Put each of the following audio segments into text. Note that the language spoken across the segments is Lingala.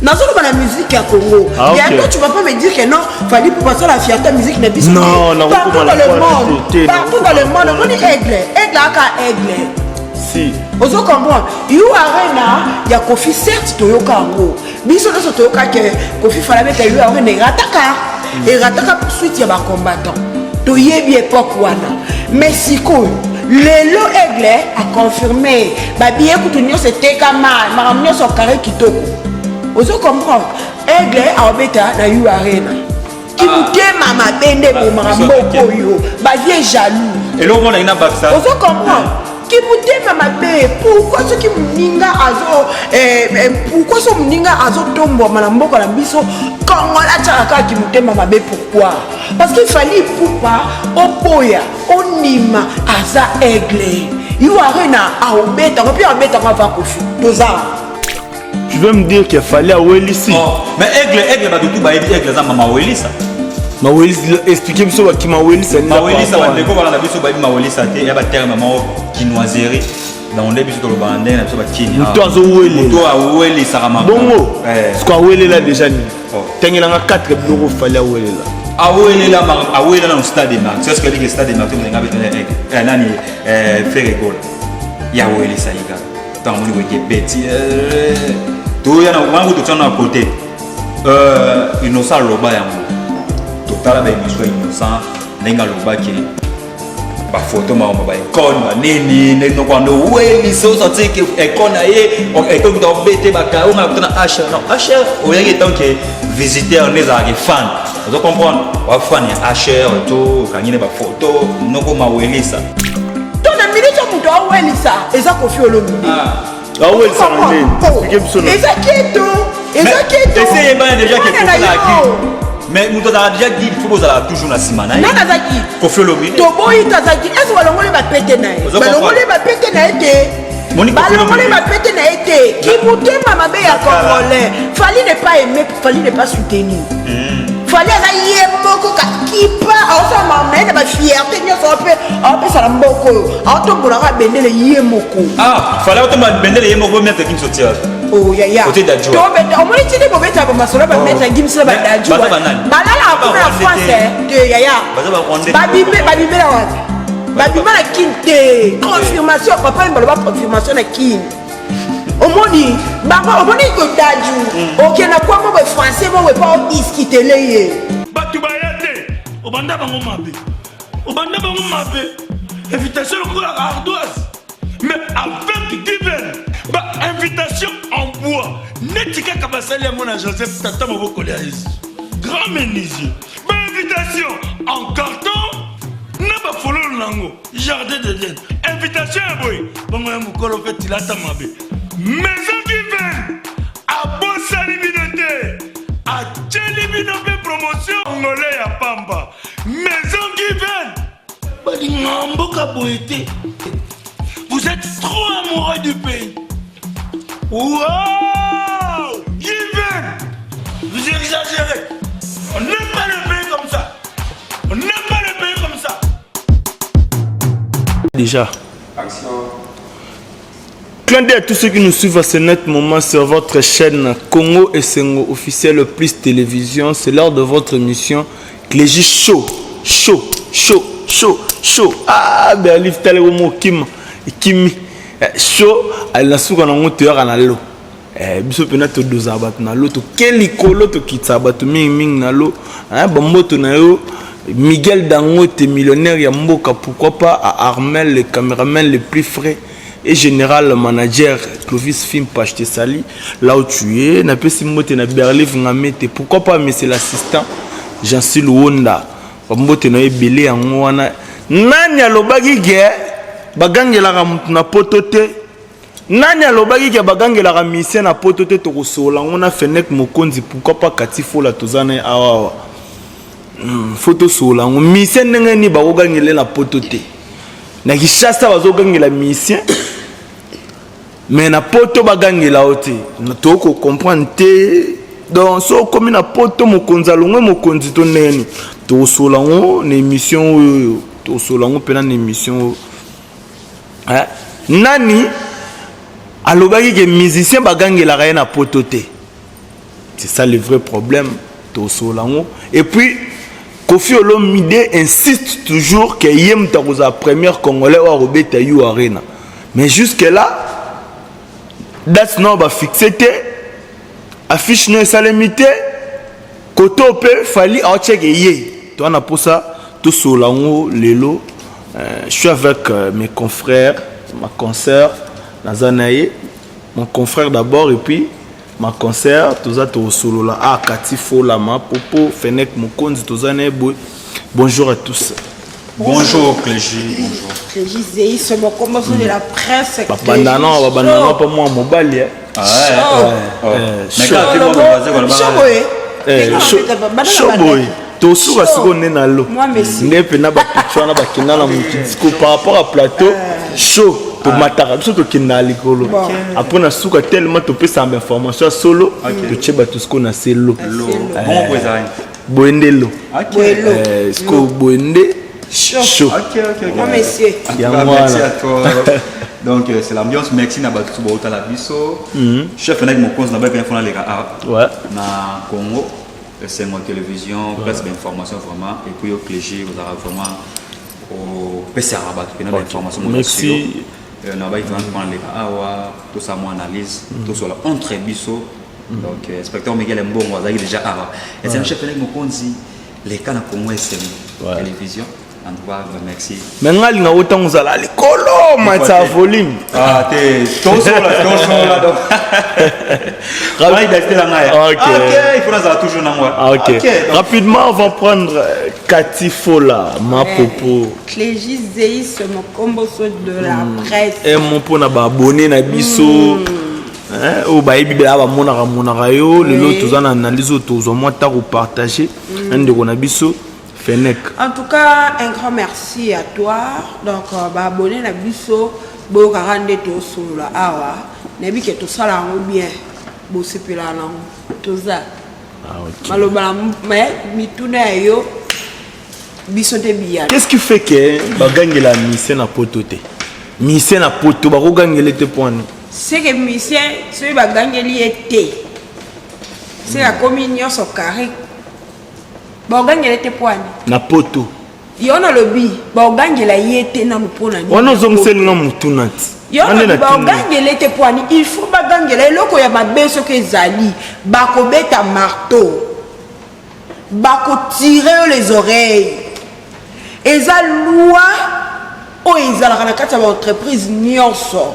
Dans la musique à Congo. Bientôt, tu ne vas pas me dire que non, il fallait pour passer la fierté à la musique. Non, non, partout dans le monde. Partout dans le monde. On dit aigle. Aigle à aigle. Si. Vous comprenez? Il y a Arena, il y a Kofi, certes, Toyoka en gros. Biso de Toyoka que Kofi Falabé a eu Arena et Rataka. Et Rataka pour suite, il y a des combattants. Toyebi époque wana. Mais si quoi? Le lot aigle a confirmé. Babi écoute, c'était comme mal. Sur carré kitoko. Vous comprenez? Aigle a obéta na eu Arena. Qui vous mama bende pour Marambo yo. Babi est jaloux. Et là, on a une abac ça. Vous comprenez? Qui vous dit pourquoi ceux qui m'ninga azo pourquoi ce m'ninga azo tombe malambo la biso Congo la tchaka qui m'était mamabé pourquoi parce qu'il fallait pour pas opoya onima aza aigle you arena a obeta on peut obeta va kofi doza. Tu veux me dire qu'il fallait à Welisi? Mais aigle va tout ba aigle za mama Welisa. Maweli expliquez moi qui Maweli c'est Maweli ça va déco voilà biso ba Maweli ça té ya ba terme maman kinoiserie dans les biso to bandé na biso ba kini to azo wele to a wele ça rama bongo ce qu'on wele là déjà ni tengela nga 4 bureaux fallait à wele là a wele là au stade de Marc c'est ce que dit le stade de Marc on nga betene nani Ferregola ya wele ça yiga tant on dit que petit to ya na wangu to tsana côté innocent loba ya total ba émission innocent nenga loba ke ba photo ma ba icône ba nini neno kwando weli so so tike icône ye on icône do bete ba ka on a tona H non H o yaki tant que visiteur les a fan vous comprendre wa fan ya H to kanyine ba photo noko ma weli ça ton ami to muto a weli ça eza Kofi Olomide weli ça nini eza keto essayez bien déjà que Kofi la mais nous avons déjà dit qu'il faut toujours la simana. Non, Nazaki. Kofi Olomide. Toboyi Tazaki. Est-ce que balongole ba pété na ye? Balongole ba pété na été. Balongole ba pété na été. Qui mouté mama be ya congolais. Fallait ne pas aimer, fallait ne pas soutenir. Fallait na yé moko ka kipa. Osa mama na ba fierté nyoso pe sala mboko. Auto bolaka bendele yé moko. Ah, fallait auto bendele yé moko mettre qui sortir. Oh ya ya. Côté d'Adjoua. On m'a dit que bobeta ba masolo ba mettre Gimsla ba d'Adjoua. Balala pour la France de ya ya. Babimbe la wati. Babimbe la kinte. Confirmation papa mbaloba confirmation na kin. Omoni baba omoni ko d'Adjoua. OK na kwa mo ba français mo ba discuter leye. Batu bayate. Obanda bango mabe. Obanda bango mabe. Invitation ko la ardoise. Mais avec divin. Bah, invitation en bois. Netika Kabasali à mon Joseph Tata Moboko grand menuisier. Bah, invitation en carton. N'a pas follow lango. Jardin de Dieu. Invitation à boy. Bon, moi, mon colo fait il a ta mabe. Maison divine. À Bossa Libinoté. À Tchelibinoté promotion. Angolais à Pamba. Maison divine. Bah, il m'a mboka boité. Vous êtes trop amoureux du pays. Wow! Given! Vous exagérez! On n'aime pas le pays comme ça! On n'aime pas le pays comme ça! Déjà. Clin d'œil à tous ceux qui nous suivent à ce net moment sur votre chaîne Congo et Sengo officiel plus télévision. C'est l'heure de votre émission Clégie Show. Ah, ben Alif Taleromo Kimi. Show ala suka na ngoto ya na lo biso pena to doza bat na lo to kelikolo to kitsa bat ming na lo ba moto na yo Miguel Dangote millionnaire ya mboka pourquoi pas à Armel le caméraman le plus frais et général manager Clovis Film Pachete Sali là où tu es na pesi moto na Berlif ngamete pourquoi pas mais c'est l'assistant Jean-Sil Wonda ba moto na ebele yango wana nani alobaki ge bagangela mutu na potote nani alobaki ke bagangela mission na potote to kosola ngona fenek mokonzi pourquoi pas katifo la tozana awa photo sola ngo mission ndenge ni bagangela na potote na kishasa bazogangela mission mais na poto bagangela ote na to ko comprendre te donc so comme na poto mokonza longwe mokonzi to neni to sola ngo na émission to sola ngo pena na émission nani alobaki ke musicien bagangela na potote c'est ça le vrai problème to solango. Et puis Koffi Olomide insiste toujours que Yem Tarouza première congolais ou Robert Tayu Arena. Mais jusque là date non va fixer affiche non salamité côté au peu fallait en checker yé. Toi on a pour ça tout solango lelo. Je suis avec mes confrères, ma consoeur Nazanaye, mon confrère d'abord et puis ma consoeur, tout ça tout solo là, ah Katifo Lama, Popo, Fenek Mokonzi, tout ça boy. Bonjour à tous. Bonjour Clégie, bonjour. Clégie Zéhi, c'est mon commencement de la presse. Bandana, pas moi mobile. Ah ouais. Mais quand tu vois chaud boy. Tout ça c'est qu'on est dans l'eau. Moi merci. N'est pas na ba picture na ba kina na mon discours par rapport à plateau chaud. To matara biso to kina likolo. Après na suka tellement to pesa information solo to cheba tout ce qu'on a c'est l'eau. Bon poisson. Boendelo. OK. Sko boende chaud. OK. Moi monsieur. Merci à toi. Donc c'est l'ambiance merci na ba tout ba la biso. Chef avec mon cause na ba bien fona les gars. Ouais. Na Congo. C'est mon télévision, presque d'informations vraiment. Et puis au Clégie, vous avez vraiment au PC Rabat, qui a l'information. Merci. On va prendre les awa, tout ça, mon analyse, tout ça, on très biso. Donc, inspecteur Miguel Mbongo, vous avez déjà awa. Et c'est un chef de Mokonzi, les cas de Congo SM, télévision. En tout cas, merci. Mais nous avons autant de choses. Les colons, c'est volume. Ah, t'es ton son là. Donc, il faut nous toujours dans moi. Ok. Rapidement, on va prendre Katifola, ma popo. Clégie Zéhi, c'est mon combo de la presse. Et mon pona abonné na biso. Au baï bibela ba monara yo. Le lot tous en analyse autour. Au moins t'as repartagé. Un de qu'on a biso. Fenek. En tout cas, un grand merci à toi. Donc, abonné à Bisso, Bo Karande to Sola Awa. Nebi que tout ça là bien. Bo sepela là. Tout ça. Ah ok. Malobala mais mi tourne yo. Bisso te biya. Qu'est-ce qui fait que bagange la mission na potote? Mission na poto ba ko gangele te point. C'est que mission, c'est bagange li été. C'est la communion sur carré. Bogangela te poani na poto yona lobi bogangela yete na mpona ni wana zomselinga mutunati yona bogangela te poani il faut bagangela eloko ya mabeso ke zali bakobeta marteau bako tirer les oreilles eza loi o ezala na kati ya entreprise nyonso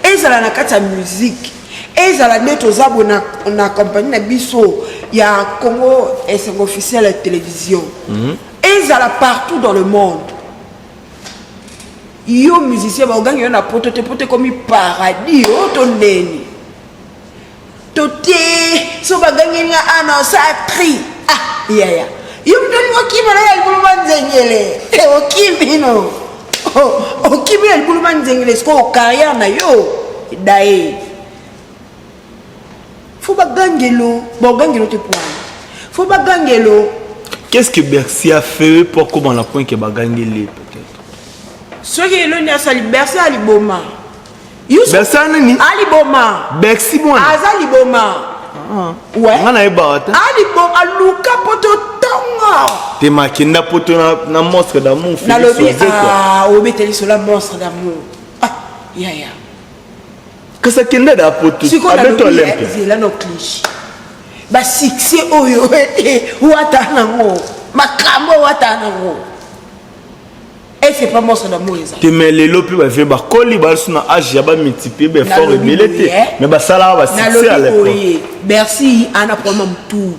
ezala na kati ya musique ezala neto zabo na compagnie na biso ya Congo c'est officiel la télévision ezala partout dans le monde yo musicien ba ogangi na poto comme paradis to neni toté so bagangi nga annonce tri ya yo mdoni wakima na libulu manzengele okimi no okimi na libulu manzengele sko carrière na yo dae faut bagangelo bagangelo te point faut bagangelo. Qu'est-ce que Bercy a fait pour comment la point que bagangele peut-être ce qui est le nia sali Bercy ali boma Bercy nani ali boma Bercy bona azali boma ouais ngana ebata ali boma luka poto tonga te makinda poto na monstre d'amour na lobi obeteli sur la monstre d'amour ya que ça kende da poto avec Olympia zela no cliché ba succès oyo wata nango makambo wata nango et c'est pas monstre d'amour ça te mais les lopi ba fait ba koli ba suna âge ya ba multiplier ba fort rebelité mais ba sala ba succès à l'époque Bercy ana problème tout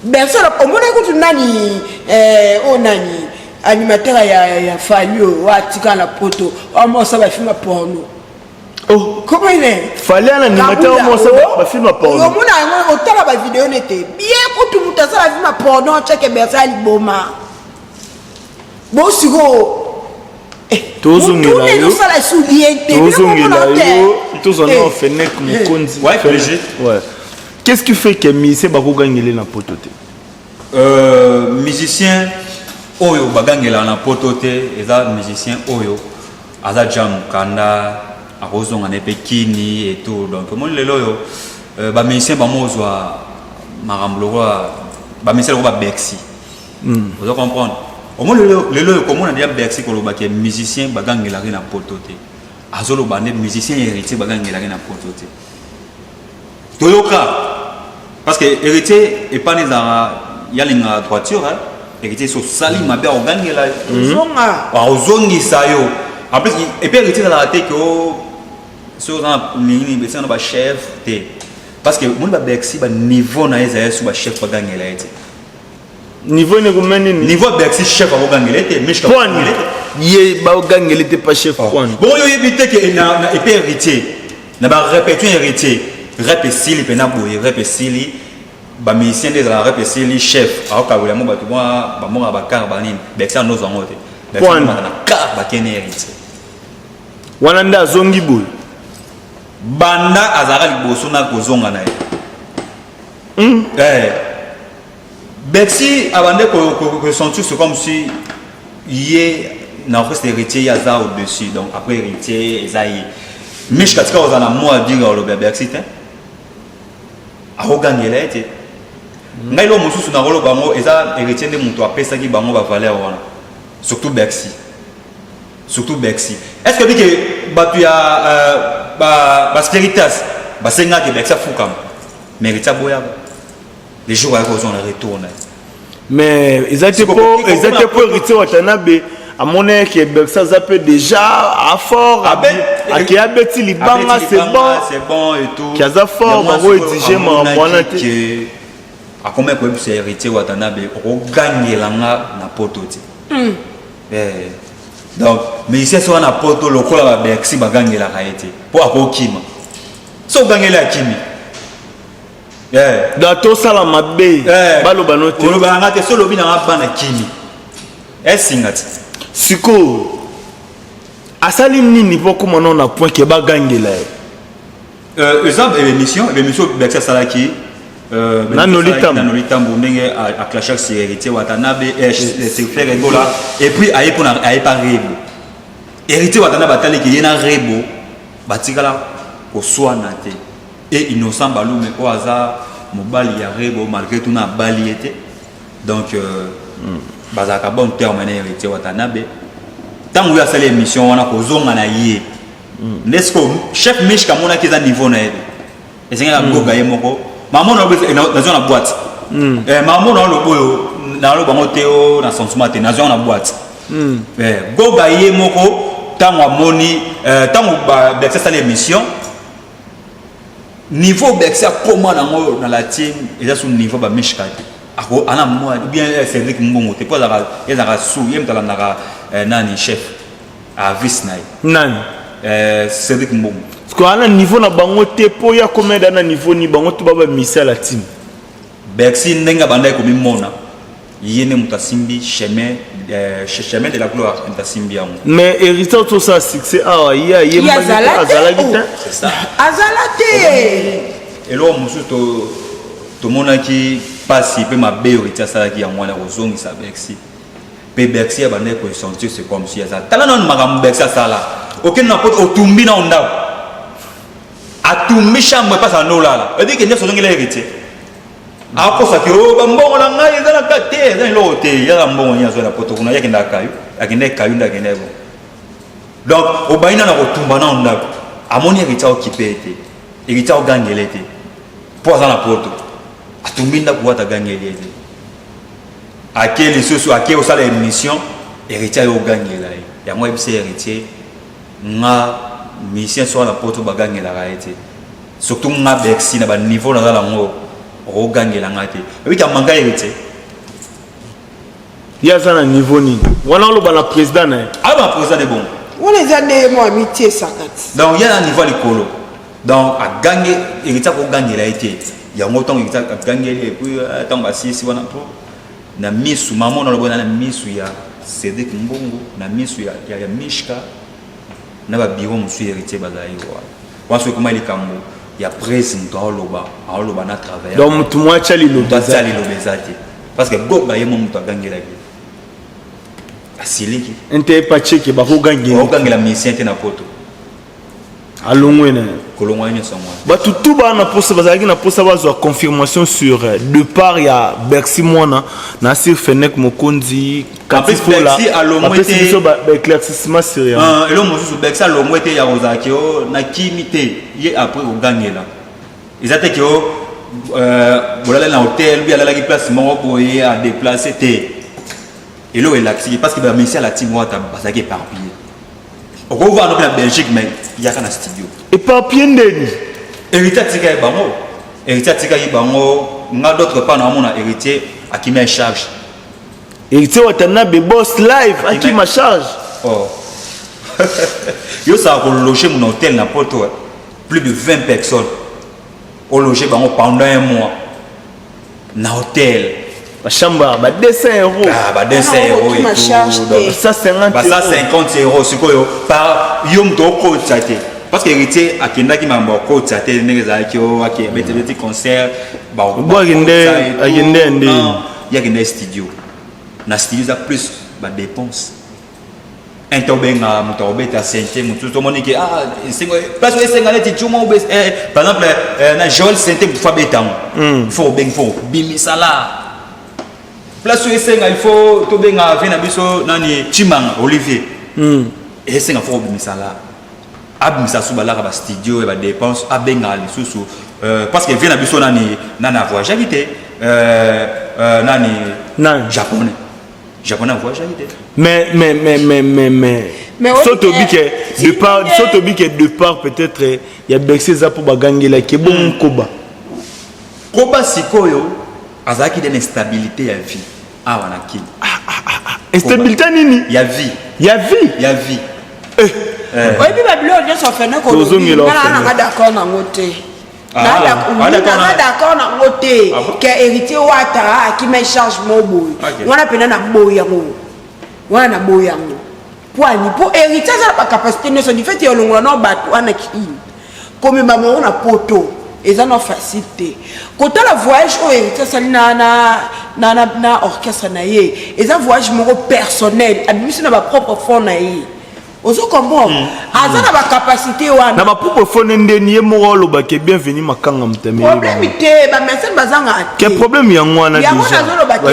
Bercy au monde ko nani nani animateur ya Falio watika la poto o ça va film porno. Oh, comment il est? Fallait un animateur moi ça va film porno. Yo mona o tala ba vidéo n'était bien ko tout muta ça la film porno check Bercy ali boma. Bon sigo tozongela yo ça la soudiente tozongela yo tozona Fenek Mokonzi ouais Clégie ouais. Qu'est-ce qui fait que musicien ba ko gangele na potote? Musicien oyo bagangela na potote eza musicien oyo aza jam kanda arozonga ne pekini et tout donc mon lelo yo bamusicien bango ozwa makambo lokola bamusicien lokola Bercy ozo comprendre omoni lelo komona déjà Bercy kolobaki musicien bagangelaki na poto te azoloba nde musicien héritier bagangelaki na poto te toyoka parce que héritier epana ezala yalinga droiture héritier sosali mabe akogangela ozongisa yo en plus epuis héritier ezalaka te ke soki oza na nini besi na bachef te parce que moni baberxi baniveau na ye ezala so bachef bagangela ye te niveau ne komeni niveau ya berxi chef akogangela ye te mishkapone ye bagangela te pas chef point bon yo yebi te ke na epuis héritier na barépétition héritier rep esili mpena boye rep esili bamusicien nde ezala rep esili chef akokabola mo bato bamoka bakar banini berxi anozwa yango te na kar bakene héritier wana nde azongi boye banda azalaka liboso na kozonga na ye Berxi abandé ressentir c'est comme si ye na orchestre héritier yaza au-dessus donc après héritier ezayi mais je katika ozana mo a dire le Berxi te akogangela ye te ngai lo mosusu na rolo bango eza héritier nde moto apesaki bango bavaleur wana surtout Berxi est-ce que bike bato ya baspiritas basengaki Berxi afukama mais héritier aboyaka les jours où on retourne mais ils étaient pour héritier Watanabe à mon avis que Berxi zappé déjà à fort à qui a bêti libanga c'est bon et tout qui a za fort on va exiger moi à combien que c'est héritier Watanabe on gagne langa na poto donc mais ici soit na poto lokola Berxi ba gagne la raité pour akokima so gagne la kimi dato sala mabe baloba no te oloba ngate so lobi na bana kimi esingati siko asali nini poko mona na point ke bagangela exemple émission Berxi salaki nanolita mbundenge a clashak sur héritier Watanabe c'est faire rigola et puis aye pas rebo héritier Watanabe atali ki yena rebo batikala ko soana te et innocent balume ko aza mobali ya rebo malgré tout na bali était donc bazaka bon terme na héritier Watanabe tangu ya sala émission wana ko zonga na ye nesco chef mish kamona kiza niveau na yebe esenga goga ye moko maman na zona boîte maman na loboyo na lo bango teo na sentiment te na zona boîte goga ye moko tangu amoni tangu ba Berxi sala émission niveau Berxi comment dans la team et là sur niveau ba mishkati ako ana moi bien Cédric Mbongo te pas la sous yem tala nani chef à vice nani Cédric Mbongo parce que ana niveau na bango te po ya combien d'ana niveau ni bango to baba misa la team Berxi ndenga banda ko mimona yene mutasimbi chemin de la gloire mutasimbi yango mais héritier tout ça succès ah ya yemba azala gita c'est ça azalate et là musu to monaki pasi pe mabe héritier salaki yango na kozongisa Berxi pe Berxi abanda ko sentir c'est comme si azala tala non makambo Berxi sala aucun na poto otumbi na onda atumbi chambre pas en olala et dit que ne sozongela héritier akosa ki o bambongo na ngai ezala kate ezali loko te yaka mbongo nyazo na poto kuna yake ndakayo akende kayo ndakende bo donc obaina na kotumba na ndako amoni héritier okipe ete héritier ogangela ete po aza na poto atumbi ndako wata gangela ete ake lisusu ake osala émission héritier ogangela yango ebise héritier nga mission so na poto bagangelaka ete surtout nga Berxi na ba niveau na zala ngo ogangela ngate oui ta manga héritier ya za na niveau ni wana lo bana président na ba président de bon on les a des mois amitié sakati donc ya na niveau likolo donc a gagner héritier ko gangela ete yango tant héritier a gangeli et puis tant ba si wana po na misu maman na lo bona na misu ya Cédric Mbongo na misu ya Mishka na ba bureau monsieur héritier bazali wa so kuma likambo ya président aloba na travailler donc mutu mwa chali lo bezati parce que goga yemo mutu agangela ki asiliki ente pa cheke ba ko gangela ogangela musicien te na poto alongwe kolongwa nyonso mwa bato tu bana posa bazalaki na posa bazwa confirmation sur de part ya Bercy mwana na Sir Fenek Mokonzi Katifola bapesi biso baéclaircissement sur ya elo mosusu Bercy alongwe te ya kozalaki o na kimi te ye après ogangela eza te ke o bolala na hôtel bi alalaki place moko boye a déplacer te elo elakisi parce que bamesi ala timo ata bazalaki éparpillé okovuka no pe na Belgique mais yaka na studio éparpillé ndeni héritier atika ye bango héritier atika ye bango nga d'autre part na mona héritier akimi en charge héritier Watanabe boss live akimi en charge oh yo ça a loger mon hôtel na Porto plus de 20 personnes au loger bango pendant un mois na hôtel la chambre ba 200 €. Ah ba 200 € et tout ça 50 €. Bah ça 50 € sikoyo par yom to ko tsate parce que héritier akenda ki mambo ko tsate neza ki o akebeti concert ba bo agende ndi ya gende studio na studio za plus ba dépense intobenga mutobeta sente mutu to monike singo place we senga leti chuma ou par exemple na Joel Sente pour faire béton faut ben faut bimisala place we senga il faut to benga vena biso nani Chimanga Olivier et senga faut bimisala abimisa subala ba studio et ba dépense abenga lisusu parce que vena biso nani nana voyage habité nani japonais voyage habité mais de part peut-être il y a Bercy za pour bagangela ke bon koba sikoyo azaki de instabilité ya vie wana ki instabilité nini ya vie oui puis babilo nyonso fene ko na d'accord na ngote d'accord na ngote que héritier wata akime charge mobo wana pena na boyango wana boyango poani po héritier za ba capacité ne so du fait yo longola no bato wana ki comme maman na poto eza no facilité kota la voyage au héritier sali na orchestre na ye eza voyage moko personnel abimisi na ba propre fond na ye ozo comprendre azana ba capacité wana na ba propre fond ndeni ye moko lo ba ke bienvenue makanga mtemeli problème te ba merci bazanga ke problème ya ngwana déjà ya ngwana zo ba ke ko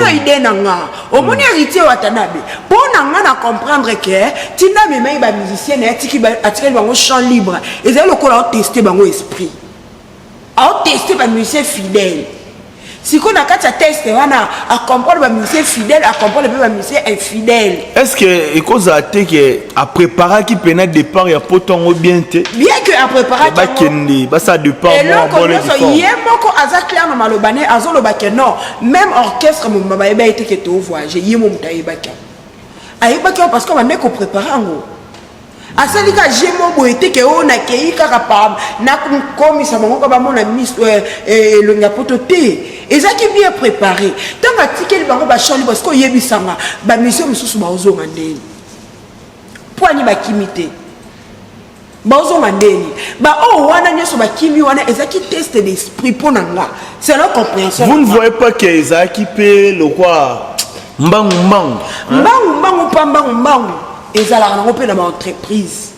idée na nga o moni héritier Watanabe pona nga na comprendre que tinda meme ba musicien na tiki ba atiki bango chant libre ezali lokola tester bango esprit a tester ba musicien fidèle si qu'on a quatre tests à comprendre le musicien fidèle à comprendre le musicien infidèle est-ce que cause a été que à préparer qui peine départ il y a poton bien que à préparer ba kendi ba ça départ bon il y a moko aza clair na malobane azo lo ba non même orchestre mo ba eba été que to voyager yemo mutaye ba ka ayeba ka parce qu'on va mettre préparer ngo asalika jemo boete ke ona ke ikaka pa na komisa bango ba mona miss le ngapoto te ezaki bien préparé tant article bango ba choli parce que yebisanga ba mission mususu ba ozonga ndeni poani ba kimité ba ozonga ndeni ba o wana nyoso ba kimi wana ezaki test d'esprit ponanga c'est la compréhension vous ne voyez pas que ezaki pe le quoi mbangu ezala na pe na ba entreprise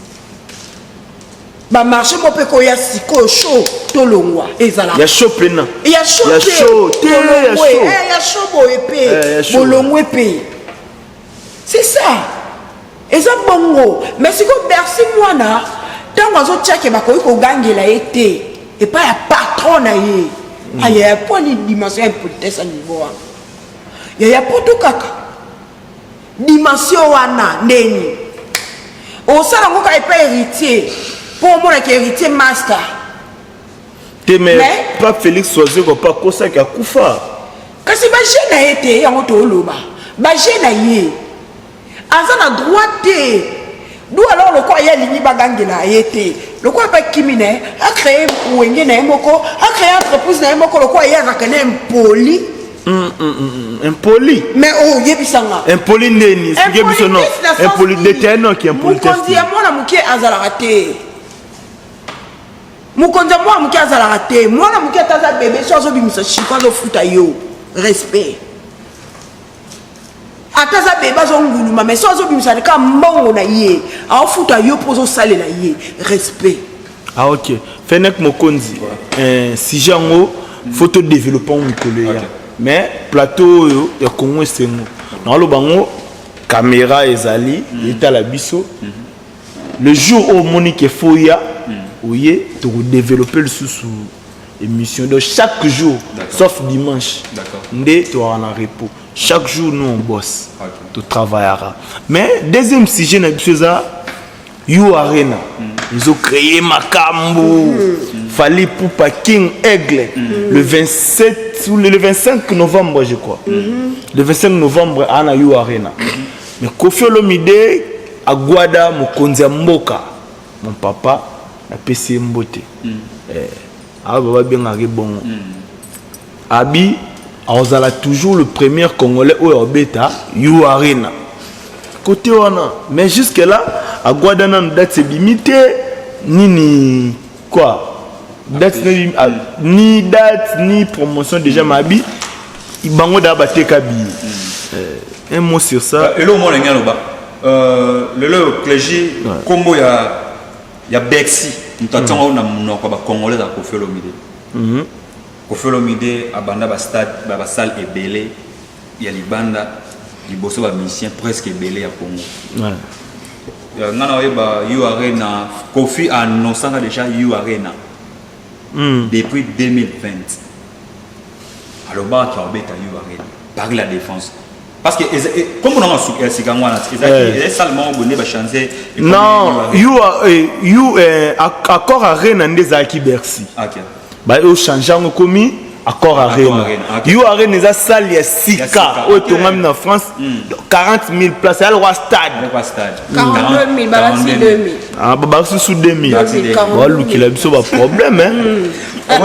ba marché mo pe ko ya siko show to longwa ezala ya show pena ya show boepe bolongwe pe c'est ça eza bongo mais siko Bercy mwana tango azo tchake ba ko gangela été et pas ya patron na ye aya pour ni dimension impolitesse à niveau ya poto kaka dimension wana ndeni osala ngoka epa héritier pour moi que héritier master mais pas Félix Soazé ko pas kosa ka kufa kasi ba jeune été yango to loba ba jeune ye azana droit te d'où alors le quoi ya lini bagangela été le quoi pas kimine a créé wenge na moko a créé entreprise na moko le quoi ya zakane impoli impoli mais oh yebisanga impoli ndeni expliquez biso non impoli déterno qui impoli test mukonzi ya mwana muke azala raté mukonzi ya mwana muke azala raté mwana muke taza bébé so zo bimisa chiko zo futa yo respect ataza beba zonguluma mais so azobimisa ka mbongo na ye afuta yo pozo sale na ye respect. Ah ok. Fenek Mokonzi. Si jango photo développement mikolo ya. Mais plateau yo ya Congo sengo. Na lo bango caméra ezali eta la biso. Le jour où Monique Foya ouye to développer le sous émission de chaque jour sauf dimanche. Ndé tu auras un repos. Chaque jour nous on bosse. Tu travailleras. Mais deuxième sujet na biso za You Arena. Ils ont créé Makambo. Fallait pour King Aigle. Le 27 ou le 25 novembre, je crois. Le 25 novembre, à la You Arena. Mais Kofi Olomide, à Guada, Mokonzi Mboka. Mon papa, a PC Mbote. Ah, bah, bien, arrivé bon. Abi, on a toujours le premier Congolais au Orbeta, You Arena. Côté Wana. Mais jusque-là, à Guadana, date c'est limité, ni quoi date, ni date, ni promotion déjà Mabi. Il bango d'abattre Kabi. Un mot sur ça. Et là, au moins, le clergé, comme il y a Bexi, nous t'attendons dans le Congolais à Kofi Olomide. Kofi Olomide, à Banda, la salle est belée. Il y a les bandes. Il bosse ba mission presque belé à Congo. Ngana oyeba You Arena Kofi a annoncé déjà You Arena depuis 2020. Alors bah qui embête à You Arena par la défense. Parce que comme on a un Sigangwana, c'est seulement bonné ba chanter. Non, You accord Arena ndezaki Bercy. OK. Ba au changeant commis Accord Arena. You Arena est salle ya Sika au Tongam en France 40 000 places à l'Roi Stade. 42 000 balasi 2000. Ah bah sous 2000. Voilà qui a besoin de problème hein.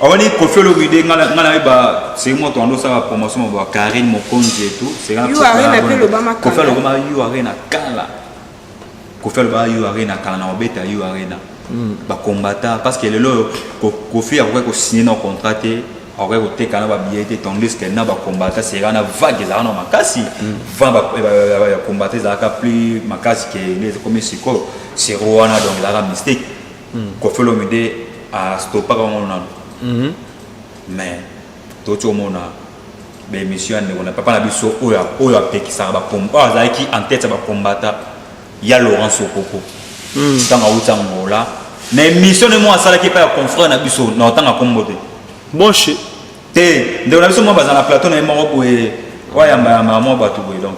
On est Kofi Olomide ngana ba c'est moi ton ça promotion ba Karine Mokonzi et tout c'est You Arena pe Obama Kofi Olomide You Arena kala. Kofi Olomide You Arena kala na obeta You Arena. Ba combattant parce que le Kofi a quoi signer un contrat aurait été quand ba billet tandis que na ba combattant c'est na vague za na makasi va ba combattre za ka plus makasi que les comme siko c'est Rwanda donc la mystique Kofi Olomide a stoppé comme on a mais tout au monde ben mission on a pas la biso oya peki ça ba combat za qui en tête ba combattant il y a Laurent Sokoko dans la mais mission de moi ça qui pas confrère na biso na tanga kombote bon chez te de la biso moi bazana plateau na mo ko e waya ma batu donc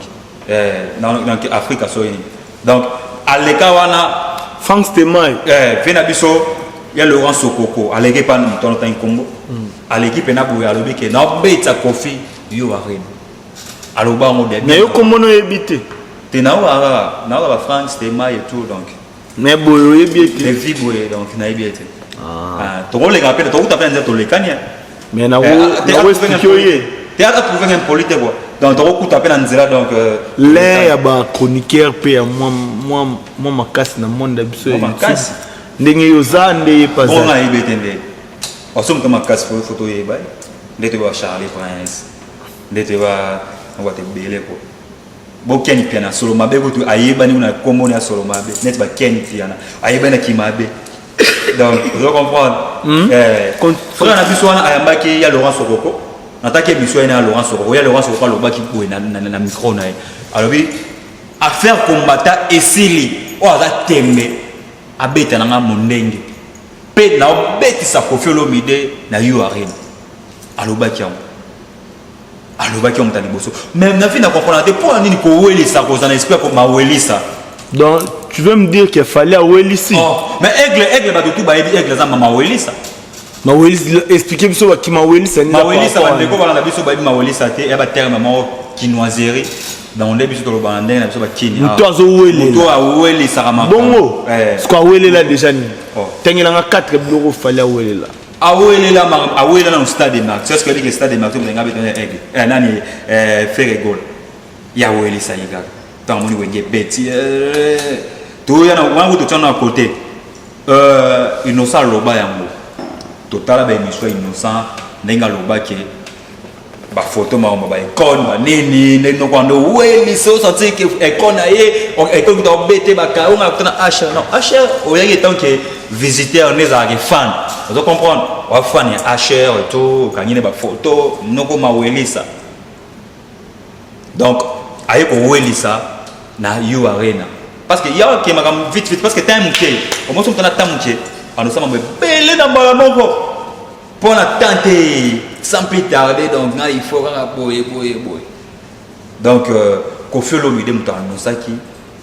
dans Afrique soyini donc aleka wana Frank Stemai vena biso ya Laurent Sokoko aleka pas nous ton temps Congo à l'équipe na boya alobi ke na beta Kofi You Arena aloba mo de mais yo komono ebité te na wa Frank Stemai et tout donc mais boyo ebité les vibrer donc na ebité to les rappelle to ta peine to les kanya mais na wo expliquer tu as trouvé un politique quoi donc to ku ta peine nzela donc les ya ba chroniqueur pe moi makasi na monde biso makasi ndenge yo zande pas on a ebité ndé osom to makasi photo yeba ndete ba Charlie Prince ndete ba on va te belé quoi bon Ken Piana solo mabe ko tu ayeba ni una kombo na solo mabe net ba Ken Piana ayeba na kimabe donc vous comprenez frère na biso wana ayamba ki ya Laurent Sokoko nataki biso ina Laurent Sokoko ya Laurent Sokoko lo baki ko na micro na alors bi affaire combattant esili o aza tembe abeta na mondenge pe na obeti sa Kofi Olomide na You Arena alobaki alobaki on tali bosso même na fin na comprendre pour nini ko welisa ko za na esprit ko ma welisa donc tu veux me dire qu'il fallait welisi mais aigle ba tout ba aigle za ma welisa ma welisi expliquer biso ba ki ma welisa ni ma welisa ba ndeko ba na biso ba ma welisa te ya ba terme ma kinoiserie dans le biso to ba ndenge na biso ba kini to azo wele to a welisa kama bongo ce qu'on wele là déjà ni tengela nga 4 bureau fallait wele là awela na stade de Marc c'est ce que dit le stade de Marc on nga betonné aigle nani faire goal ya wele ça yiga tant moni wenge beti to ya na wangu to tana côté innocent loba yango total ba émission innocent ndenga loba ke photo ma icône ba nini no quando weli so senti que icône aí icône qui doit bêter ba ka on a tana Asher non Asher au lieu tant que visiteur les a fan vous comprendre on fan Asher et tout quand il y a ba photo no ko ma weli ça donc aye ko weli ça na you arena parce que il y a qui m'a vite parce que temps muké au moins on tana temps muké on nous sommes belé dans ba non pour la tenter sans plus tarder donc il faut boyer. Donc Kofi Olomide muta annonçaki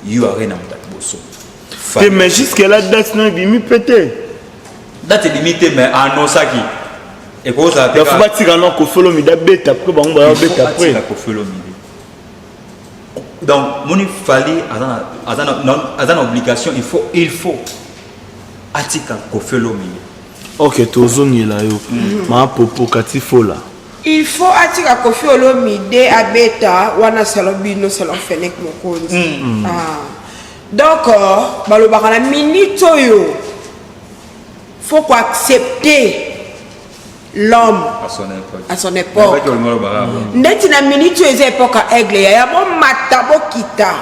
you arena muta bosso. Mais jusque là date non bimi pété. Date limitée mais annonçaki. Et quoi ça il faut bâtir non Kofi Olomide bête après bon ba bête après. Kofi Olomide. Donc mon fallait à une obligation il faut atika Kofi Olomide. Ok, tozongi la yo. Ma popo kati là. Il faut attirer Kofi Olomide à bêta wana salobino salon fenek mokonzi. Donc balobaka na minute yo faut quoi accepter l'homme à son époque. Ndeti na minute eza époque à aigle ya bon matabo kita.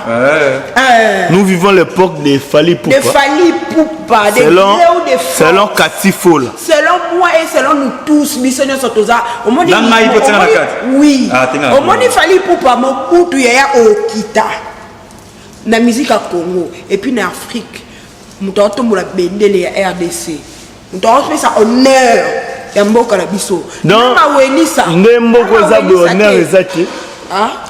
Nous vivons l'époque de Fally Poupa. De Fally Poupa, de selon Katifo là. Selon moi et selon nous tous, missionnaires sont tous là. Au monde oui. Au monde Fally Poupa mon kutu ya okita. Na musique à Congo et puis na Afrique. Mutoto mula bendele ya RDC. Mutoto ça honneur. Yamboka la biso. Non. Ndembo za honneur ezaki.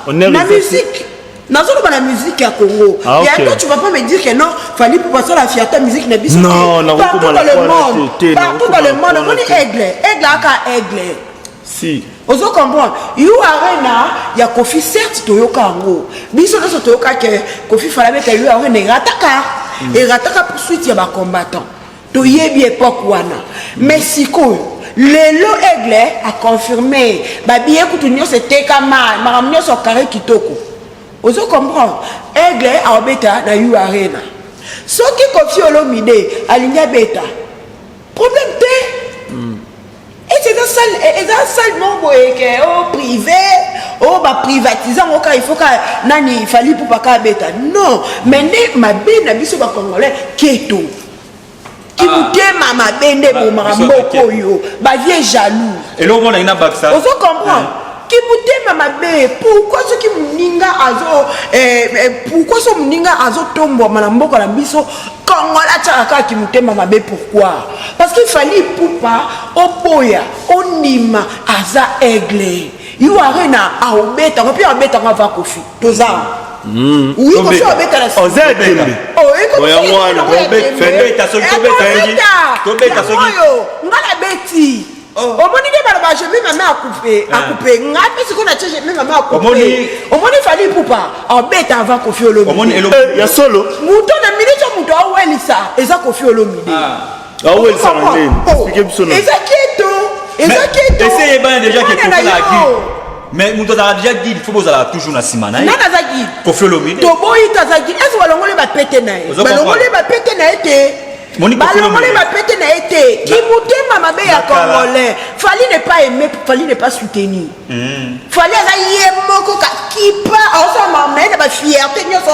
La musique. Nazolo la musique à Congo. Et toi tu vas pas me dire que non, Fally Poupa ça la fierté musique na biso. Non, partout dans le monde. Partout dans le monde, on dit aigle. Aigle aka aigle. Si. Ozo comprendre. You arena ya Kofi certes toyoka ngo. Biso na toyoka que Kofi fala beta you arena rataka. Et rataka poursuite ya ba combattant. Toyebi époque wana. Mais siko Lelo Aigle a confirmé babiye kutunyo c'était comme maramnyo so carré kitoko. Ozo comprendre. Aigle a beta na you arena. Soki Kofi Olomide alinya beta. Problème té. Et c'est un seul nombre que au privé, au ba privatisant au cas il faut que nani Fally Poupa ka beta. Non, mais ne ma bena biso ba congolais keto. Qui mutema ma bende bo maramboko yo ba vie jaloux et là on a une baksa on comprend qui mutema ma be pourquoi ce qui muninga azo pourquoi ce muninga azo tombo maramboko la biso kongola tchaka qui mutema ma be pourquoi parce qu'il fallait Poupa opoya onima aza aigle you arena a obeta ko pi obeta ko va Kofi toza oui, on fait avec la on zè dembe. Oh, et on beta so to beta so ngala beti. Au moni de balaba je vais maman à couper. Ngapi ce qu'on a cherché même maman à couper. Au moni Fally Poupa en beta avant Kofi Olomide. Au moni ya solo. Muto na minute muto awelisa eza Kofi Olomide. Awelisa ngene. Expliquez biso na. Ezaketo. Essayez bien déjà que Kofi la guide. Mais nous avons déjà dit il faut que vous allez toujours na simana. Nana zagi. Kofi Olomide. Toboyi tazagi. Est-ce que balongole ba pété na ye? Balongole ba pété na été. Balongole ba pété na été. Qui mutema mabe ya congolais. Fally n'est pas aimé, Fally n'est pas soutenu. Fally a yé moko ka kipa ensemble mais ba fierté nyoso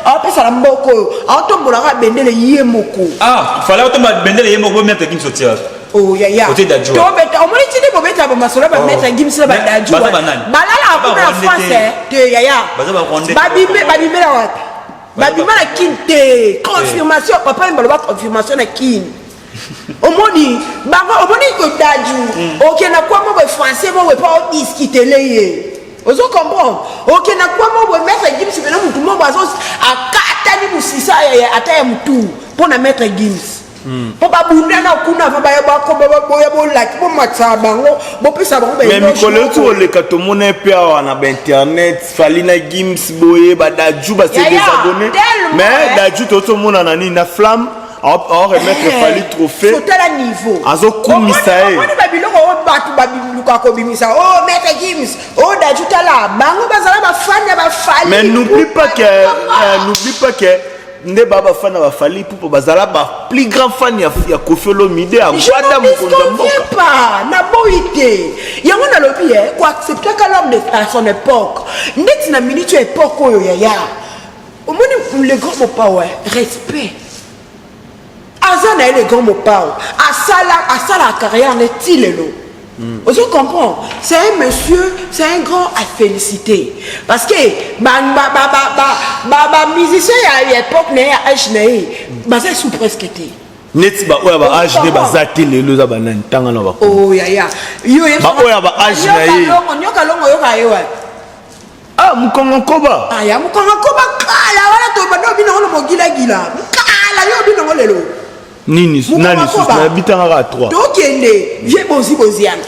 on peut ça la mboko. On tombe la bendele yé moko. Ah, Fally on tombe bendele yé moko mettre qui sortir. Oh ya. Côté d'adjo. To beta o moni tini bo beta ba masola ba mettre gimsela ba d'adjo. Balala akuna français te ya. Babimbe la wat. Babimbe la kinte. Confirmation papa mbaloba confirmation na kin. O moni ko d'adjo. OK na kwa mo français mo pas discuter leye. Ozo comprendre. OK na kwa mo mettre gimsela na mutu mo bazo akata ni musisa ya ata ya mutu pour na mettre gims. Papa bunda na kuna fa ba ko boya bo like bo matsa bango bo pesa bango ba mais mikolo tu le katomona pe na internet Fally na gims boye ba daju ba se désabonner mais daju toto mona na ni na flamme on remettre Fally trophée sur tel niveau azo kumisa e on ba biloko o batu ba biluka ko bimisa oh mettre gims oh daju tala bango bazala ba fan ya ba Fally mais n'oublie pas que nde baba fan na Fally Ipupa bazala ba plus grand fan ya Koffi Olomide à Je Guada ne disconviens pas, na boité. Yango na lobi quoi accepter que l'homme de à son époque. Net na minute époque oyo ya. Au moins le grand mot pas ouais, respect. Azana le grand mot pas. À la carrière n'est-il lo. Vous comprenez? C'est un monsieur, c'est un grand à féliciter. Parce que musicien à l'époque n'est à âge c'est sous presque été. Net ba oya ba âge de bazate lelo za banani tanga na ba. Oh ya yo ba oya ba âge na ye. Nyoka longo yo ka yewa. Ah mukongo koba. Ah ya mukongo koba kala wala to ba do bino ngolo mogila gila. Kala yo bino ngolelo. Nini nani sus na bitanga ka 3. To kende vie boziana.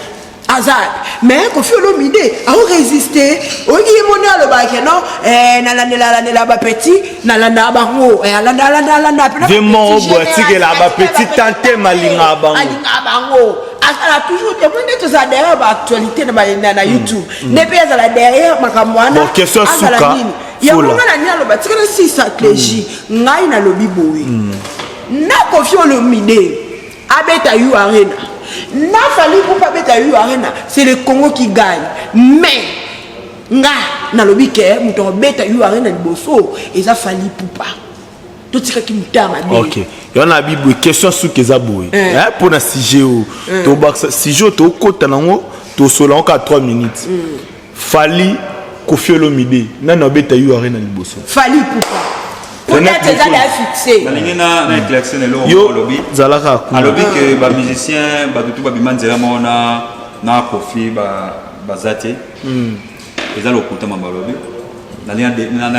Azad mais Koffi Olomide a résisté o yi mona lo ba ke no na ba petit na la bango la vraiment boatike la ba petit tante malinga bango a toujours des points de ça derrière actualité na YouTube ne pesa la derrière makamwana bon question suka ya mona na nyalo ba tika si stratégie ngai na lobi boy na Koffi Olomide abeta yu arena na Fally Ipupa beta yu arena c'est le Congo qui gagne mais nga na lobi ke muto beta yu arena liboso eza Fally Ipupa to tika ki mutama be OK yona bibu question suka eza boy pour na sujet to baksa sujet to kota nango to solango ka 3 minutes Fally Koffi Olomide na na beta yu arena liboso Fally Ipupa peut-être ça l'a fixé na éclaircir le lobby zalaka a lobby que ba musicien ba tout ba bimanzela mona na Koffi ba zate eza lokuta mamba lobby na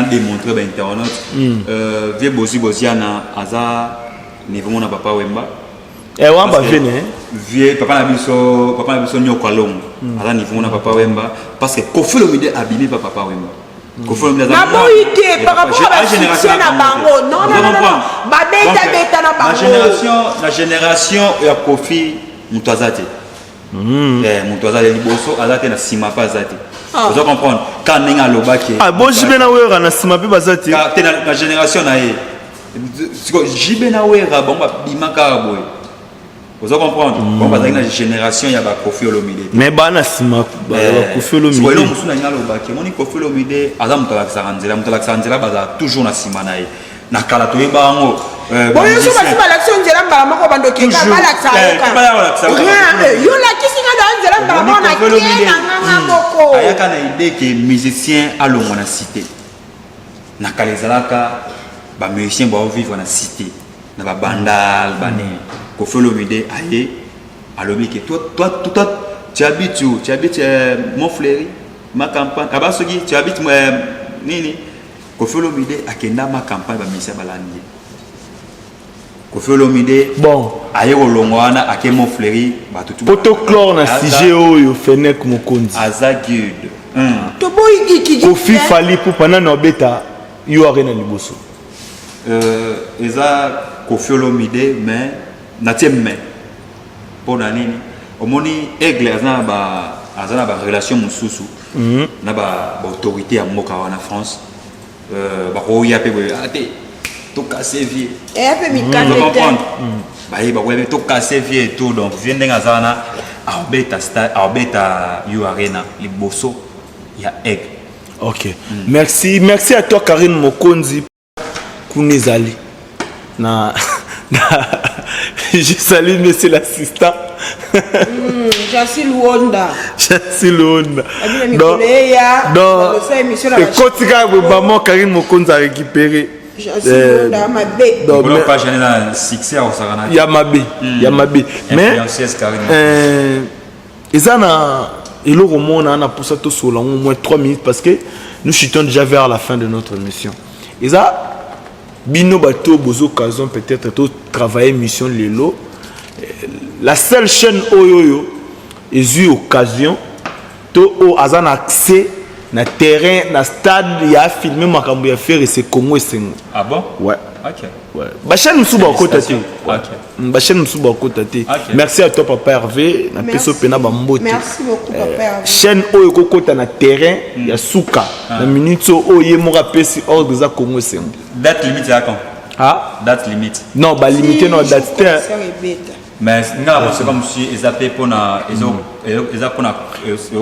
démontrer ba internaute vie boziana aza niveau mona papa Wemba wamba vene vie papa na biso nyoka longo aza niveau mona papa Wemba parce que Koffi Olomide abîmé papa Wemba. Na boité par rapport à la génération na bango non beta na bango la génération ya Koffi mutazate mutazate liboso azate na sima pa azate vous comprendre quand ninga lobaki bon jibe na wera na sima pe bazate la génération na ye jibe na wera bon ba bimaka boy vous comprendre bon bazaki na génération ya ba Koffi Olomide mais bana sima ba Koffi Olomide ko elongo suna ngalo baki moni Koffi Olomide azam mutala nzela baza toujours na sima na ye na kala to yeba ngo bon yo so ba l'action nzela mbala mako bando ke ka bala tsa yo la kisinga da nzela mbala mako na kiena nganga moko ayaka na idée que musicien alongo na cité na kala ezalaka ba musicien ba vivre na cité na ba bandal bane Koffi Olomide aye alobi que toi tu habites où? Tu habites Montfleury, ma campagne. Abasogi, tu habites nini? Koffi Olomide akenda ma campagne ba misa balandi. Koffi Olomide bon aye olongwana ake Montfleury ba tutu. Protocole na CG oyo Fenek Mokonzi. Azagud. To boy ki Koffi Fally Ipupa na beta yo arena liboso. Eza Koffi Olomide mais natemme pour nani omoni aigle azana ba relation mususu na ba autorité ya mboka wana France ba ko ya pe ate to casser vie et peu mi canete ba ye ba ko to casser vie et tout donc vient ngazana arbeta you arena liboso ya aigle. OK merci à toi Karine Mokonzi kunezali na je salue monsieur l'assistant. Jacil Wonda. Donc, écoute, maman Karine Mokonzi a récupéré. Jacil Wonda, ma bé. Donc, on pas gêner dans succès au Sarana. Il y a ma bé. Mais, et le roman, on a poussé tout sur au moins 3 minutes parce que nous chutons déjà vers la fin de notre mission. Et ça, Bino Bato, Bozo Occasion, peut-être de travailler mission Lelo. La seule chaîne Oyoyo, ils ont eu occasion de avoir accès na terrain, na stade, il y a filmé ma cambo faire et c'est Congo et c'est. Ah bon? Ouais. OK. Ouais. Bachen nous souba côté. Bachen nous souba côté. Merci à toi papa Hervé, na peso pena bambote. Merci beaucoup papa Hervé. Chaîne Oyo kokota na terrain, il y a souka. Na minute Oyo mo rapesi ordre za Congo et c'est. Date limite à quand? Ah? Date limite. Non, bah limité non date. Mais c'est comme si ils appelaient pour na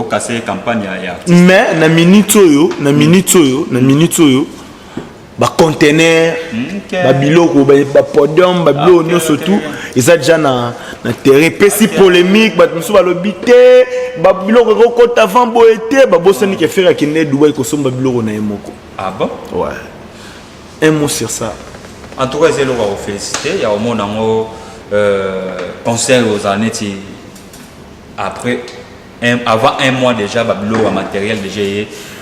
casser la campagne. Mais na minute oyo, ba conteneur, ba biloko, ba podium, ba biloko surtout, ils a déjà na terrain pessi polémique, ba musu ba lobité, ba biloko ko avant boete, ba bosani ke faire kine Dubaï ko somba biloko na emoko. Ah bon? Ouais. Un mot sur ça. En tout cas, c'est le roi félicité. Il y a au monde en concert aux années après avant un mois déjà, le matériel déjà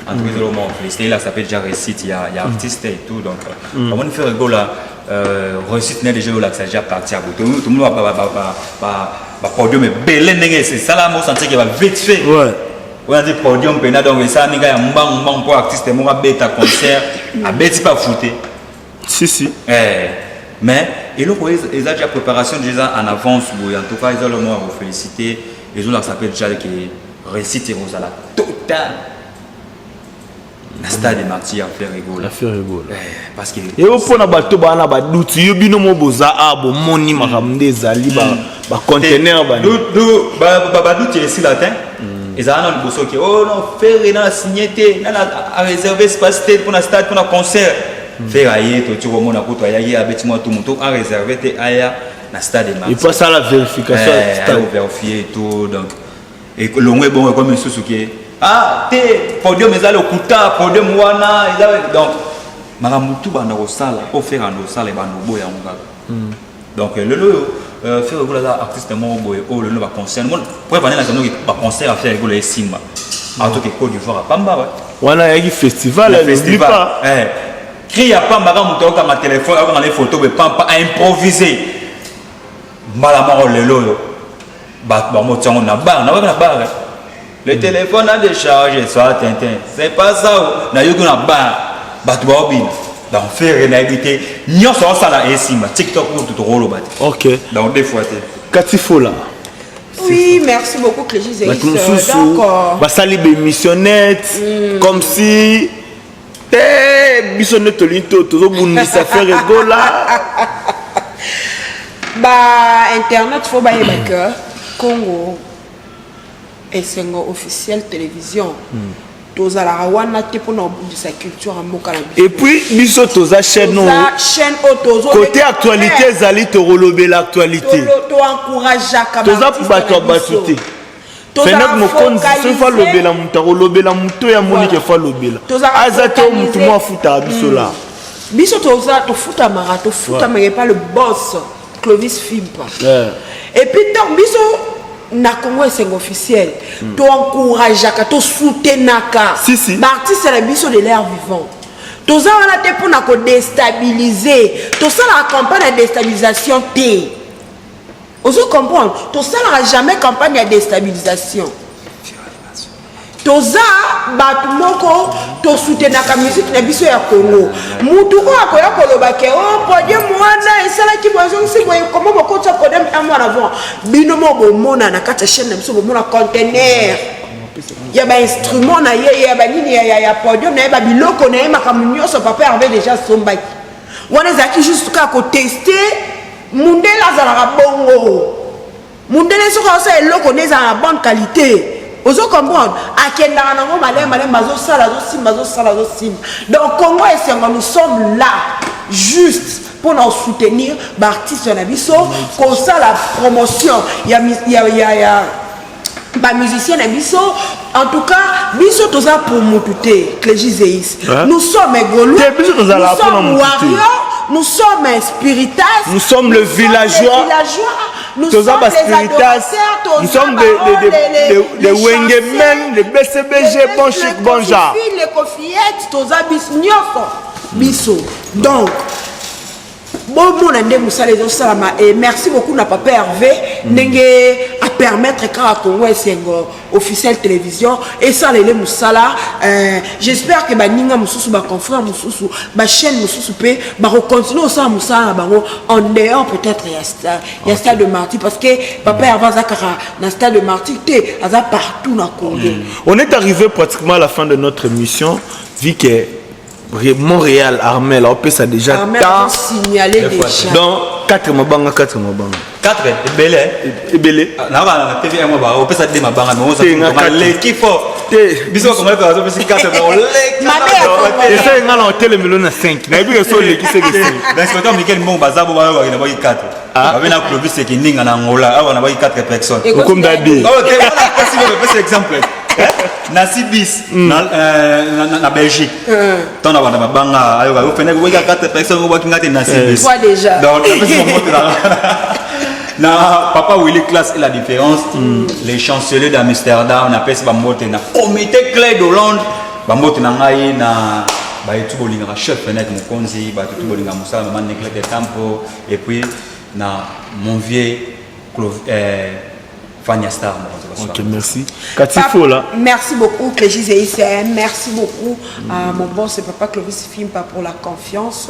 en tout cas, c'est le roi félicité. Là, ça peut déjà réussite. Il y a artistes et tout. Donc, on va faire rigolo là. Réussite n'est déjà là que ça déjà parti à bout. Tout le monde va podium mais c'est ça là, moi senti qu'il va vite fait. Ouais. On a dit podium pena donc ça n'est qu'un mbang pour artiste moi bêta concert à bêti pas fouté. Si. Mais ils ont déjà préparation déjà en avance. En tout cas, ils ont le mot à vous féliciter. Ils ont là ça s'appelle déjà qui réussite et la totale. Le stade de Marty a fait rigoler. Parce que. Et au point d'abattre bana baduti yobino mo boza abo moni makamde zali ba conteneur ba. Baduti ici latin. Ils ont un bosso qui oh non faire rien signé a réservé espace pour le stade pour le concert. Faire ailleurs tu vois mon akoto ailleurs avec moi tout le monde a réservé aya na stade de Marty. Il passe à la vérification stade vérifier et tout donc et le long est bon comme un sous qui ah te podium mais le kuta podium wana donc maramutu bana ko sala pour faire en sala bana boya ngaka donc le faire rigoler là artiste mo boy oh le va concert moi pour venir la zone qui va concert à faire rigoler simba en tout cas Côte d'Ivoire à Pamba ouais wana y festival n'oublie pas crie à Pamba quand on tourne ma téléphone on les photos mais Pamba à improviser malamaro le lo ba mo tiens on a barre le téléphone a déchargé soit Tintin c'est pas ça na yo na barre ba tu ba bin donc faire réalité nyo so ça là et simba TikTok pour tout rolo bat OK donc des fois Katifola. Oui, merci beaucoup Clégie Zéis. Donc basali be missionnette comme si missionnette linto tozo bundisa faire rigola. Internet faut ba yebaka Congo esengo officiel télévision tozala wana te pour sa culture en mokala. Et puis biso toza chaîne otozo côté actualité zali to rolober l'actualité to encourageaka toza bato batuté Fenok mokonzi so fa lobela muta rolobela muto ya monike fa lobela azato mutu mo futa biso la biso toza to futa marato futa mais pas le boss Clovis Fimpa et puis donc biso na Congo c'est officiel to encourageaka to soutenaka l'artiste la biso de l'air vivant toza wana te pour na ko déstabiliser to ça la campagne de déstabilisation te ozo comprendre to ça la jamais campagne de déstabilisation toza batu moko to soutenaka musique na biso ya Congo mutu ko akoya koloba ke o podium wana esala ki bozo nsi boye comment boko tsa podium en avant bino mo bomona na kata chaîne na biso bomona conteneur ya ba instrument na ye ya ba nini ya podium na ba biloko na makamu nyoso papa avait déjà sombaki wana zaki juste ka ko tester mundela za bongo mundela soko sa eloko neza na bonne qualité. Vous comprenez? Donc, Congo et Senghor, nous sommes là juste pour nous soutenir l'artiste Nabiso, comme ça la promotion. Il y a musicien Nabiso. En tout cas, Biso toza pour moutouté, Clégie Zéis. Nous sommes égolous, nous sommes warriors, nous sommes spiritas, nous sommes le villageois. Nous sommes les adorateurs, nous sommes des Wengemen, les BCBG, bon chic, bon genre. Les cofillettes, toza biso. Donc, et merci beaucoup na papa Hervé à permettre quand à Congo et officiel télévision et ça les musala j'espère que baninga mususu ba confrère mususu ba chaîne mususu pe ba continuer ça musala bango en dehors peut-être il y a stade de Marty parce que papa Hervé zakara na stade de Marty té aza partout na Congo. On est arrivé pratiquement à la fin de notre émission vu que Montréal, Armel, on peut ça déjà. Armel a signalé déjà. Donc, 4 mabanga, 4 mabanga. 4 ebele Ebele. na ba TV moi ba o pesa de mabanga mais on ça l'équipe fort biso comme ça on pesa 4 mais on et ça ngala hotel million na 5 na bi so le qui c'est que l'inspecteur Michael Mbongo bazabo ba na ba 4 ba na Clovis c'est qui ninga na Angola awa na ba 4 personnes comme d'habitude. OK voilà possible de faire exemple na Sibis na Belgique tant na ba banga ayo ba fene ko 4 personnes ko ba ngate na Sibis toi déjà donc na papa Willy Class et la différence les chanceliers d'Amsterdam na pesa ba mote na comité clé de Hollande ba mote na ngai na ba etu bolinga chef fenêtre mokonzi ba tout bolinga musala maman Neclet de Campo et puis na mon vieux Fania Star. Ok, merci. Katifo là. Merci beaucoup, Clégis et ICM. Merci beaucoup à mon bon, c'est Papa Clovis Fimpa pour la confiance.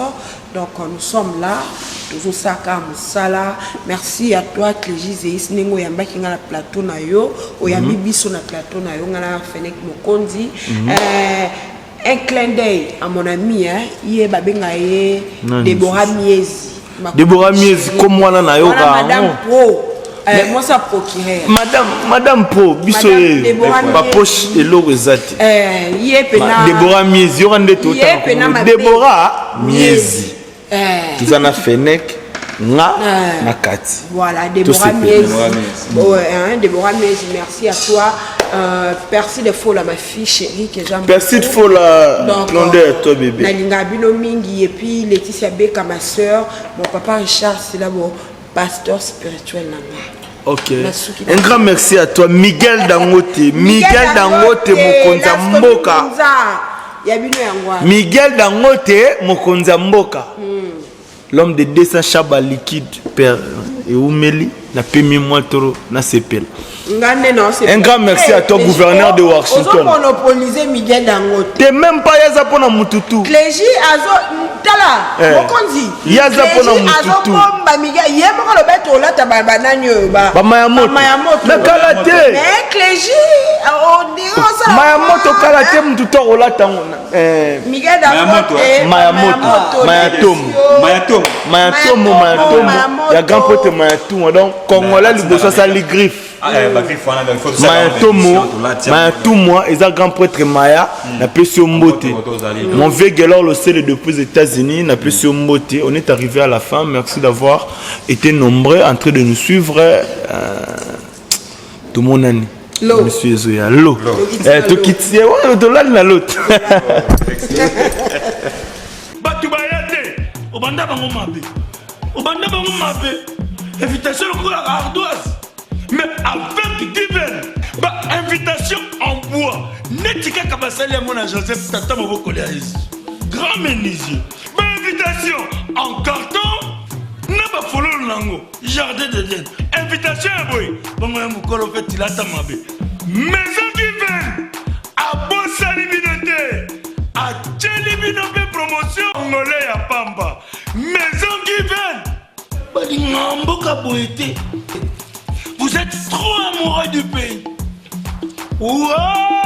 Donc, nous sommes là. Toujours ça, Sala. Merci à toi, Clégis et ICM. Nous avons mis la plateau na yo. Nous avons mis sur la plateau na yo. Nous avons fait Mokondi. Un clin d'œil à mon ami, il est Déborah Miezi. Déborah Miezi, comme moi, na yo. Madame Pro. Moi ça procureur. Madame Po, biso ma poche et l'eau exact. Déborah Miezi, y aura des total. Déborah Miezi. Tout ça na Fenech, na Nakati. Voilà, Déborah Miezi. Déborah Miezi, merci à toi. Percy de Fola, ma fille chérie que j'aime. Percy de Fola, blondeur, toi bébé. Nalinga Bino Mingi et puis Laetitia Beka, ma soeur. Mon papa Richard, c'est là mon pasteur spirituel. Ok. Un grand merci à toi, Miguel Dangote. Miguel Dangote, Mokonza Mboka. Miguel Dangote, Mokonza Mboka. L'homme de 200 chaba liquide, père et Oumeli, n'a pas mis moi trop, n'a sepel. Un grand merci à toi, gouverneur de Washington. On a monopolisé Miguel Dangote. T'es même pas Yaza pour Mututu. Clégie Azo, Tala, Mokonzi. Yaza pour Mututu. Miguel, il y a le bête au lac à Bananio. Mayamoto. Mais Kalate. Mais Clégie, on dit ça. Mayamoto Kalate, Mututu au lac. Miguel Dangote. Mayamoto. Il y a grand pote Mayatou. Donc, Congolais, le besoin, ça les griffe. Mayatou, ils ont grand prêtre Maya, n'a pas su Mbote. Mon vieux Gelor, le seul depuis les États-Unis, n'a pas su Mbote. On est arrivé à la fin. Merci d'avoir été nombreux en train de nous suivre. Tout mon année. Monsieur Zoya, l'eau. Tu quittes, tu l'as dans l'autre. Obanda bango mabe. Invitation au ardoise. Mais avec divin, invitation en bois. Netika Kabasali à mon Joseph Tata Moboko grand menuisier. Invitation en carton. Naba follow nango. Jardin de Dieu. Invitation à boy. Bongo ya mukolo fait tilata mabe. Maison divine. A bossa libinote. A tchelibinope promotion. Ngolé ya pamba. Maison divine. Balingamboka boité. Vous êtes trop amoureux du pays. Wow!